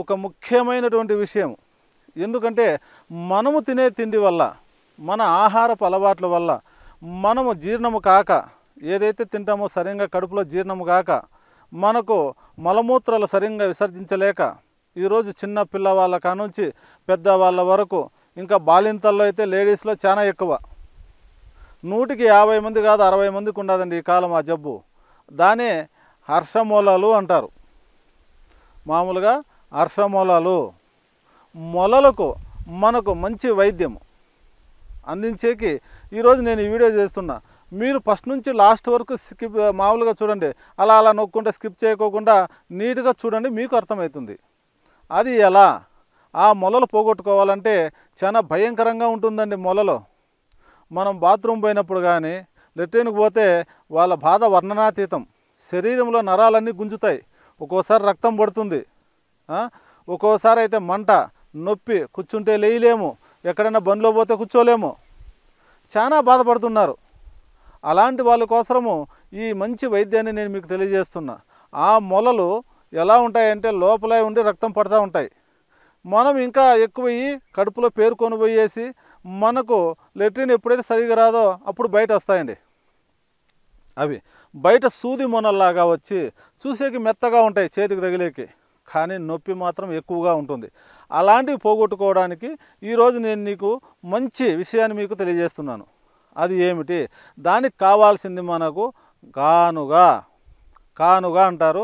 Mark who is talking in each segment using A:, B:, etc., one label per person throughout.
A: ఒక ముఖ్యమైనటువంటి విషయం. ఎందుకంటే మనము తినే తిండి వల్ల, మన ఆహారపు అలవాట్ల వల్ల మనము జీర్ణము కాక, ఏదైతే తింటామో సరిగ్గా కడుపులో జీర్ణము కాక, మనకు మలమూత్రాలు సరిగ్గా విసర్జించలేక ఈరోజు చిన్న పిల్లవాళ్ళ కానుంచి పెద్దవాళ్ళ వరకు, ఇంకా బాలింతల్లో అయితే లేడీస్లో చాలా ఎక్కువ, 100కి 50 మంది కాదు 60 మందికి ఉండదండి ఈ కాలం ఆ జబ్బు. దానే హర్షమూలాలు అంటారు. మామూలుగా హర్షమూలాలు. మొలలకు మనకు మంచి వైద్యము అందించేకి ఈరోజు నేను ఈ వీడియో చేస్తున్నా. మీరు ఫస్ట్ నుంచి లాస్ట్ వరకు స్కిప్ మామూలుగా చూడండి, అలా నొక్కుంటే స్కిప్ చేయకోకుండా నీట్గా చూడండి, మీకు అర్థమవుతుంది. అది ఎలా ఆ మొలలు పోగొట్టుకోవాలంటే చాలా భయంకరంగా ఉంటుందండి. మొలలో మనం బాత్రూమ్ పోయినప్పుడు కానీ లెట్రిన్కి పోతే వాళ్ళ బాధ వర్ణనాతీతం. శరీరంలో నరాలన్నీ గుంజుతాయి, ఒక్కోసారి రక్తం పడుతుంది, ఒక్కోసారి అయితే మంట, నొప్పి, కూర్చుంటే లేయలేము, ఎక్కడైనా బండిలో పోతే కూర్చోలేము, చాలా బాధపడుతున్నారు. అలాంటి వాళ్ళ కోసము ఈ మంచి వైద్యాన్ని నేను మీకు తెలియజేస్తున్నా. ఆ మొలలు ఎలా ఉంటాయంటే లోపలే ఉండి రక్తం పడుతూ ఉంటాయి. మనం ఇంకా ఎక్కువయ్యి కడుపులో పేరుకొని పోయేసి మనకు లెట్రిన్ ఎప్పుడైతే సరిగా రాదో అప్పుడు బయట వస్తాయండి. అవి బయట సూది మొనల్లాగా వచ్చి చూసేకి మెత్తగా ఉంటాయి, చేతికి తగిలేకి, కానీ నొప్పి మాత్రం ఎక్కువగా ఉంటుంది. అలాంటివి పోగొట్టుకోవడానికి ఈరోజు నేను నీకు మంచి విషయాన్ని మీకు తెలియజేస్తున్నాను. అది ఏమిటి? దానికి కావాల్సింది మనకు కానుగా అంటారు.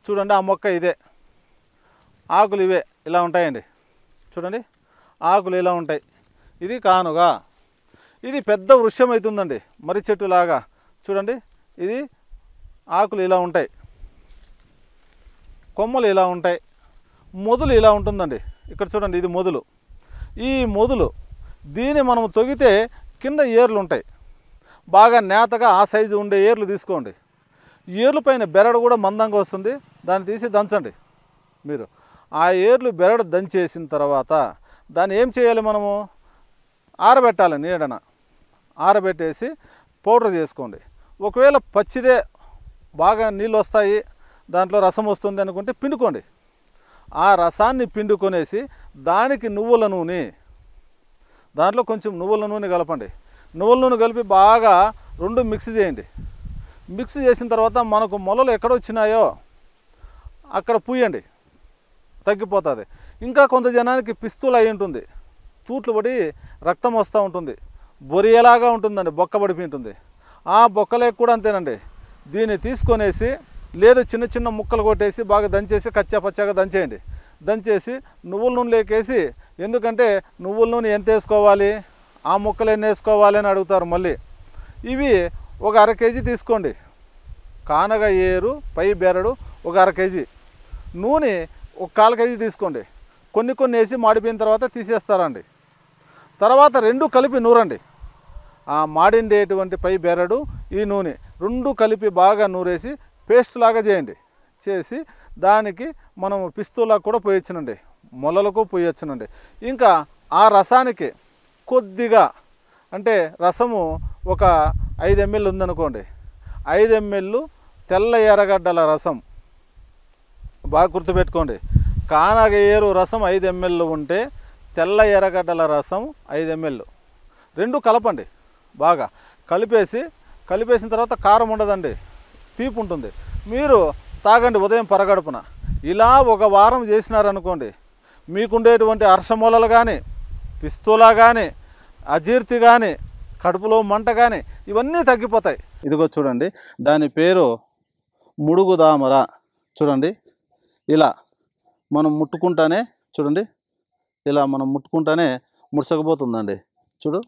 A: చూడండి, ఆ మొక్క ఇదే, ఆకులు ఇవే ఇలా ఉంటాయండి. చూడండి, ఆకులు ఇలా ఉంటాయి. ఇది కానుగా. ఇది పెద్ద వృక్షం అవుతుందండి, మర్రి చెట్టులాగా. చూడండి, ఇది ఆకులు ఇలా ఉంటాయి, కొమ్మలు ఇలా ఉంటాయి, మొదలు ఇలా ఉంటుందండి. ఇక్కడ చూడండి, ఇది మొదలు. ఈ మొదలు దీన్ని మనం తొగితే కింద ఏర్లు ఉంటాయి, బాగా నేతగా ఆ సైజు ఉండే ఏర్లు తీసుకోండి. ఏర్లు పైన బెరడు కూడా మందంగా వస్తుంది, దాన్ని తీసి దంచండి. మీరు ఆ ఏర్లు బెరడు దంచేసిన తర్వాత దాన్ని ఏం చేయాలి? మనము ఆరబెట్టాలి, నీడన ఆరబెట్టేసి పౌడర్ చేసుకోండి. ఒకవేళ పచ్చిదే బాగా నీళ్ళు వస్తాయి, దాంట్లో రసం వస్తుంది అనుకుంటే పిండుకోండి. ఆ రసాన్ని పిండుకొనేసి దానికి నువ్వుల నూనె, దాంట్లో కొంచెం నువ్వుల నూనె కలపండి. నువ్వుల నూనె కలిపి బాగా రెండు మిక్స్ చేయండి. మిక్స్ చేసిన తర్వాత మనకు మొలలు ఎక్కడ వచ్చినాయో అక్కడ పూయండి, తగ్గిపోతుంది. ఇంకా కొంత జనానికి పిస్తులు అయి ఉంటుంది, తూట్లు పడి రక్తం వస్తూ ఉంటుంది, బొరియలాగా ఉంటుందండి, బొక్క పడిపోయి ఉంటుంది. ఆ బొక్కలేక కూడా అంతేనండి. దీన్ని తీసుకొనేసి లేదు చిన్న చిన్న ముక్కలు కొట్టేసి బాగా దంచేసి కచ్చా పచ్చాగా దంచేయండి. దంచేసి నువ్వుల నూనె లేకేసి, ఎందుకంటే నువ్వుల నూనె ఎంత వేసుకోవాలి, ఆ ముక్కలు ఎన్ని వేసుకోవాలి అని అడుగుతారు మళ్ళీ. ఇవి ఒక 1/2 కేజీ తీసుకోండి. కానగ ఏరు పై బెరడు ఒక 1/2 కేజీ, నూనె ఒక 1/4 కేజీ తీసుకోండి. కొన్ని వేసి మాడిపోయిన తర్వాత తీసేస్తారండి. తర్వాత 2 కలిపి నూరండి. ఆ మాడిండేటువంటి పై బెరడు, ఈ నూనె 2 కలిపి బాగా నూరేసి పేస్ట్ లాగా చేయండి. చేసి దానికి మనం పిస్తులా కూడా పోయొచ్చునండి, మొలలకు పోయొచ్చునండి. ఇంకా ఆ రసానికి కొద్దిగా, అంటే రసము ఒక 5 ml ఉందనుకోండి, 5 ml తెల్ల ఎర్రగడ్డల రసం. బాగా గుర్తుపెట్టుకోండి, కానగ ఏరు రసం 5 ml ఉంటే తెల్ల ఎర్రగడ్డల రసం 5 ml. 2 కలపండి. బాగా కలిపేసిన తర్వాత కారం ఉండదండి, తీపి ఉంటుంది. మీరు తాగండి ఉదయం పరగడుపున. ఇలా ఒక వారం చేసినారనుకోండి, మీకుండేటువంటి హర్షమూలలు కానీ, పిస్తులా కానీ, అజీర్తి కానీ, కడుపులో మంట కానీ ఇవన్నీ తగ్గిపోతాయి. ఇదిగో చూడండి, దాని పేరు ముడుగుదామర. చూడండి, ఇలా మనం ముట్టుకుంటానే, చూడండి ఇలా మనం ముట్టుకుంటానే ముడుసకపోతుందండి. చూడు,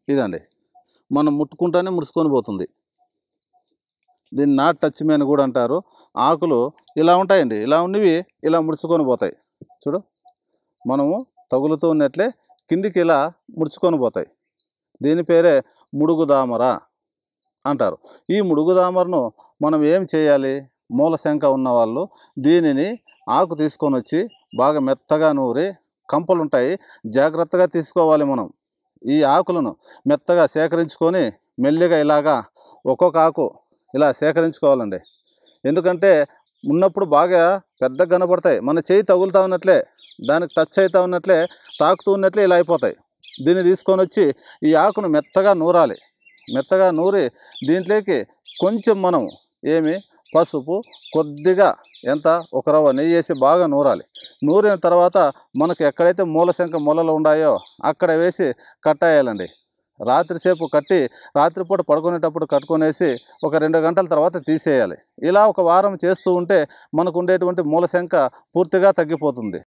A: ఇదండి, మనం ముట్టుకుంటానే ముడుచుకొని పోతుంది. దీన్ని నాట్ టచ్ మీ అని కూడా అంటారు. ఆకులు ఇలా ఉంటాయండి, ఇలా ఉన్నవి ఇలా ముడుచుకొని పోతాయి. చూడు, మనము తగులుతూ ఉన్నట్లే కిందికి ఇలా ముడుచుకొని పోతాయి. దీని పేరే ముడుగుదామర అంటారు. ఈ ముడుగుదామరను మనం ఏం చేయాలి? మూలశంక ఉన్నవాళ్ళు దీనిని ఆకు తీసుకొని వచ్చి బాగా మెత్తగా నూరి, కంపలు ఉంటాయి జాగ్రత్తగా తీసుకోవాలి. మనం ఈ ఆకులను మెత్తగా సేకరించుకొని మెల్లిగా ఇలాగా ఒక్కొక్క ఆకు ఇలా సేకరించుకోవాలండి. ఎందుకంటే ఉన్నప్పుడు బాగా పెద్దగా కనబడతాయి, మన చేయి తగులుతూ ఉన్నట్లే, దానికి టచ్ అవుతూ ఉన్నట్లే, తాకుతూ ఉన్నట్లే ఇలా అయిపోతాయి. దీన్ని తీసుకొని వచ్చి ఈ ఆకును మెత్తగా నూరాలి. మెత్తగా నూరి దీంట్లోకి కొంచెం మనం పసుపు కొద్దిగా ఒక రవ్వ నెయ్యి వేసి బాగా నూరాలి. నూరిన తర్వాత మనకు ఎక్కడైతే మూలశంక మొలలు ఉన్నాయో అక్కడ వేసి కట్టేయాలండి. రాత్రిసేపు కట్టి రాత్రిపూట పడుకునేటప్పుడు కట్టుకొనేసి ఒక 2 గంటల తర్వాత తీసేయాలి. ఇలా ఒక వారం చేస్తూ ఉంటే మనకు ఉండేటువంటి మూలశంక పూర్తిగా తగ్గిపోతుంది.